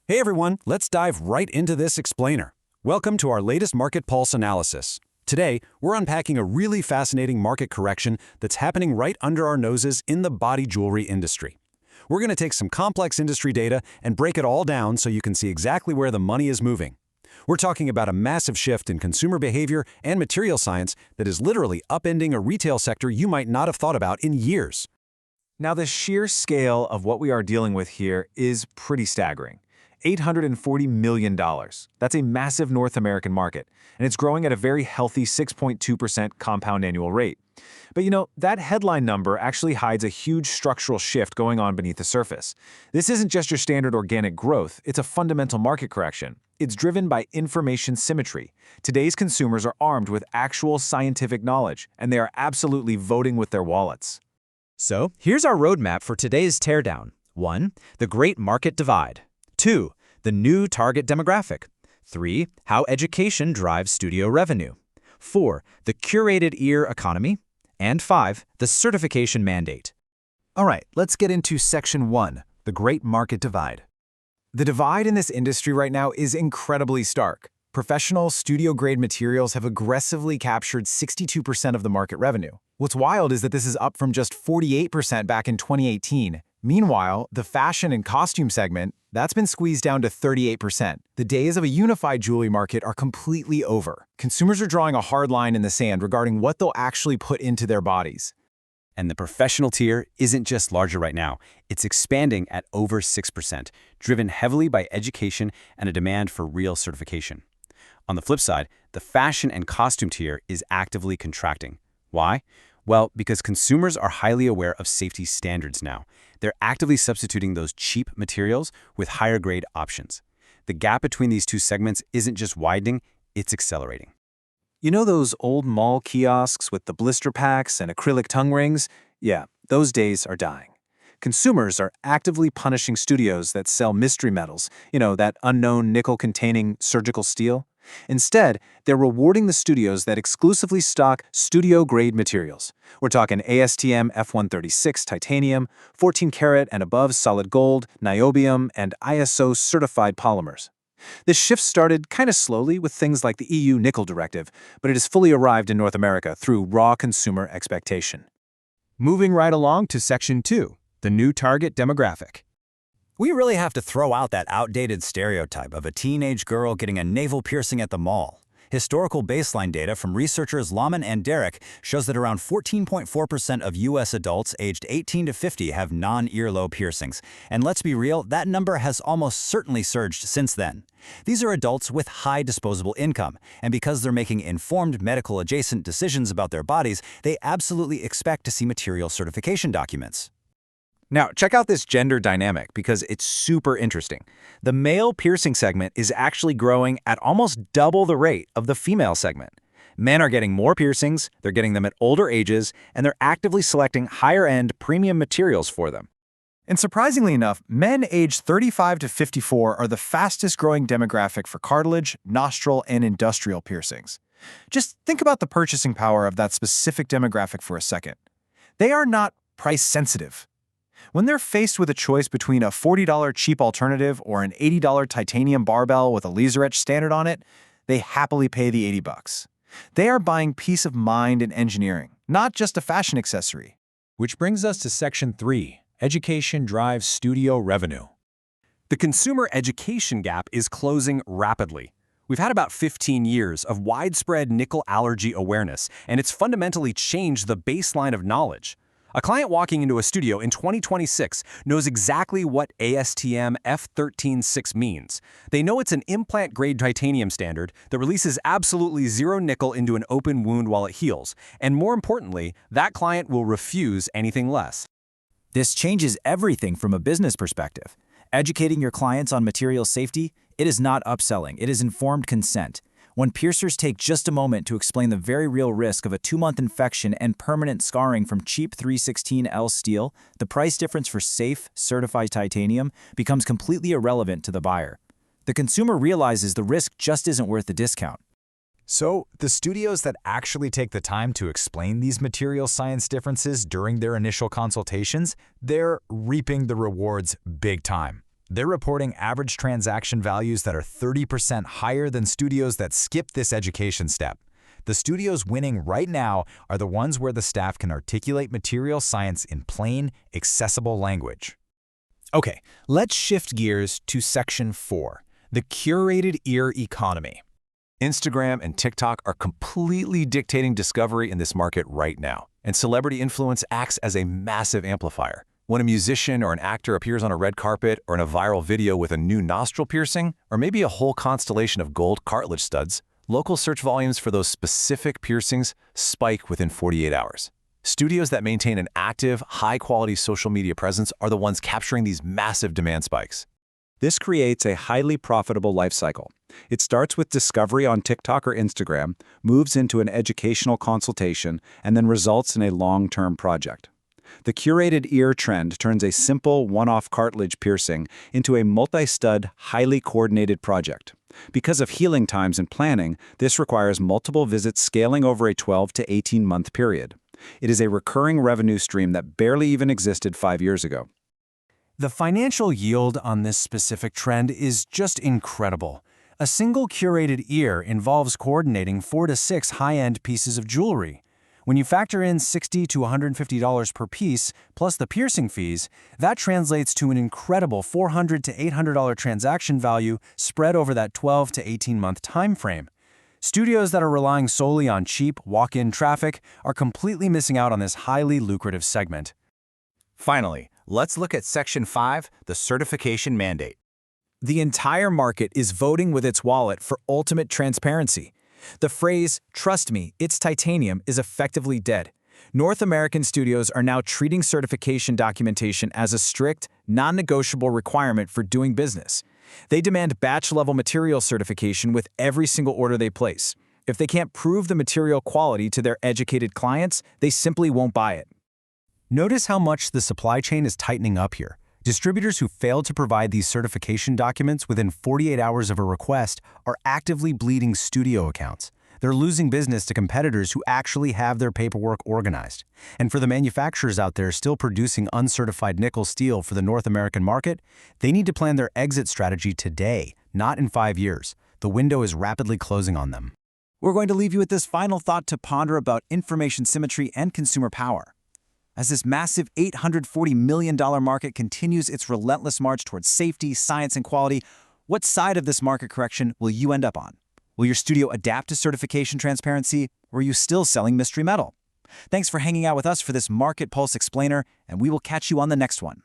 Hey everyone, let's dive right into this explainer. Welcome to our latest market pulse analysis. Today, we're unpacking a really fascinating market correction that's happening right under our noses in the body jewelry industry. We're going to take some complex industry data and break it all down so you can see exactly where the money is moving. We're talking about a massive shift in consumer behavior and material science that is literally upending a retail sector you might not have thought about in years. Now, the sheer scale of what we are dealing with here is pretty staggering. $840 million. That's a massive North American market, and it's growing at a very healthy 6.2% compound annual rate. But that headline number actually hides a huge structural shift going on beneath the surface. This isn't just your standard organic growth, it's a fundamental market correction. It's driven by information symmetry. Today's consumers are armed with actual scientific knowledge, and they are absolutely voting with their wallets. So, here's our roadmap for today's teardown. 1. The Great Market Divide. 2. The New Target Demographic. 3. How Education Drives Studio Revenue. 4. The Curated Ear Economy. And 5. The Certification Mandate. All right, let's get into Section 1, the Great Market Divide. The divide in this industry right now is incredibly stark. Professional studio-grade materials have aggressively captured 62% of the market revenue. What's wild is that this is up from just 48% back in 2018. Meanwhile, the fashion and costume segment, that's been squeezed down to 38%. The days of a unified jewelry market are completely over. Consumers are drawing a hard line in the sand regarding what they'll actually put into their bodies. And the professional tier isn't just larger right now, it's expanding at over 6%, driven heavily by education and a demand for real certification. On the flip side, the fashion and costume tier is actively contracting. Why? Well, because consumers are highly aware of safety standards now. They're actively substituting those cheap materials with higher-grade options. The gap between these two segments isn't just widening, it's accelerating. You know those old mall kiosks with the blister packs and acrylic tongue rings? Yeah, those days are dying. Consumers are actively punishing studios that sell mystery metals, that unknown nickel-containing surgical steel. Instead, they're rewarding the studios that exclusively stock studio-grade materials. We're talking ASTM F136 titanium, 14-karat and above solid gold, niobium, and ISO-certified polymers. This shift started kind of slowly with things like the EU nickel directive, but it has fully arrived in North America through raw consumer expectation. Moving right along to Section 2, the New Target Demographic. We really have to throw out that outdated stereotype of a teenage girl getting a navel piercing at the mall. Historical baseline data from researchers Lahman and Derrick shows that around 14.4% of U.S. adults aged 18 to 50 have non-earlobe piercings. And let's be real, that number has almost certainly surged since then. These are adults with high disposable income, and because they're making informed medical-adjacent decisions about their bodies, they absolutely expect to see material certification documents. Now, check out this gender dynamic because it's super interesting. The male piercing segment is actually growing at almost double the rate of the female segment. Men are getting more piercings, they're getting them at older ages, and they're actively selecting higher-end premium materials for them. And surprisingly enough, men aged 35 to 54 are the fastest-growing demographic for cartilage, nostril, and industrial piercings. Just think about the purchasing power of that specific demographic for a second. They are not price-sensitive. When they're faced with a choice between a $40 cheap alternative or an $80 titanium barbell with a laser-etched standard on it, they happily pay the $80. They are buying peace of mind and engineering, not just a fashion accessory. Which brings us to Section 3, Education Drives Studio Revenue. The consumer education gap is closing rapidly. We've had about 15 years of widespread nickel allergy awareness, and it's fundamentally changed the baseline of knowledge. A client walking into a studio in 2026 knows exactly what ASTM F136 means. They know it's an implant-grade titanium standard that releases absolutely zero nickel into an open wound while it heals, and more importantly, that client will refuse anything less. This changes everything from a business perspective. Educating your clients on material safety, it is not upselling, it is informed consent. When piercers take just a moment to explain the very real risk of a 2-month infection and permanent scarring from cheap 316L steel, the price difference for safe, certified titanium becomes completely irrelevant to the buyer. The consumer realizes the risk just isn't worth the discount. So, the studios that actually take the time to explain these material science differences during their initial consultations, they're reaping the rewards big time. They're reporting average transaction values that are 30% higher than studios that skip this education step. The studios winning right now are the ones where the staff can articulate material science in plain, accessible language. Okay, let's shift gears to Section 4, the curated ear economy. Instagram and TikTok are completely dictating discovery in this market right now, and celebrity influence acts as a massive amplifier. When a musician or an actor appears on a red carpet or in a viral video with a new nostril piercing, or maybe a whole constellation of gold cartilage studs, local search volumes for those specific piercings spike within 48 hours. Studios that maintain an active, high-quality social media presence are the ones capturing these massive demand spikes. This creates a highly profitable life cycle. It starts with discovery on TikTok or Instagram, moves into an educational consultation, and then results in a long-term project. The curated ear trend turns a simple one-off cartilage piercing into a multi-stud, highly coordinated project. Because of healing times and planning, this requires multiple visits scaling over a 12 to 18-month period. It is a recurring revenue stream that barely even existed 5 years ago. The financial yield on this specific trend is just incredible. A single curated ear involves coordinating 4 to 6 high-end pieces of jewelry. When you factor in $60 to $150 per piece, plus the piercing fees, that translates to an incredible $400 to $800 transaction value spread over that 12 to 18-month time frame. Studios that are relying solely on cheap, walk-in traffic are completely missing out on this highly lucrative segment. Finally, let's look at Section 5, the certification mandate. The entire market is voting with its wallet for ultimate transparency. The phrase, "Trust me, it's titanium," is effectively dead. North American studios are now treating certification documentation as a strict, non-negotiable requirement for doing business. They demand batch-level material certification with every single order they place. If they can't prove the material quality to their educated clients, they simply won't buy it. Notice how much the supply chain is tightening up here. Distributors who fail to provide these certification documents within 48 hours of a request are actively bleeding studio accounts. They're losing business to competitors who actually have their paperwork organized. And for the manufacturers out there still producing uncertified nickel steel for the North American market, they need to plan their exit strategy today, not in 5 years. The window is rapidly closing on them. We're going to leave you with this final thought to ponder about information symmetry and consumer power. As this massive $840 million market continues its relentless march towards safety, science, and quality, what side of this market correction will you end up on? Will your studio adapt to certification transparency, or are you still selling mystery metal? Thanks for hanging out with us for this Market Pulse Explainer, and we will catch you on the next one.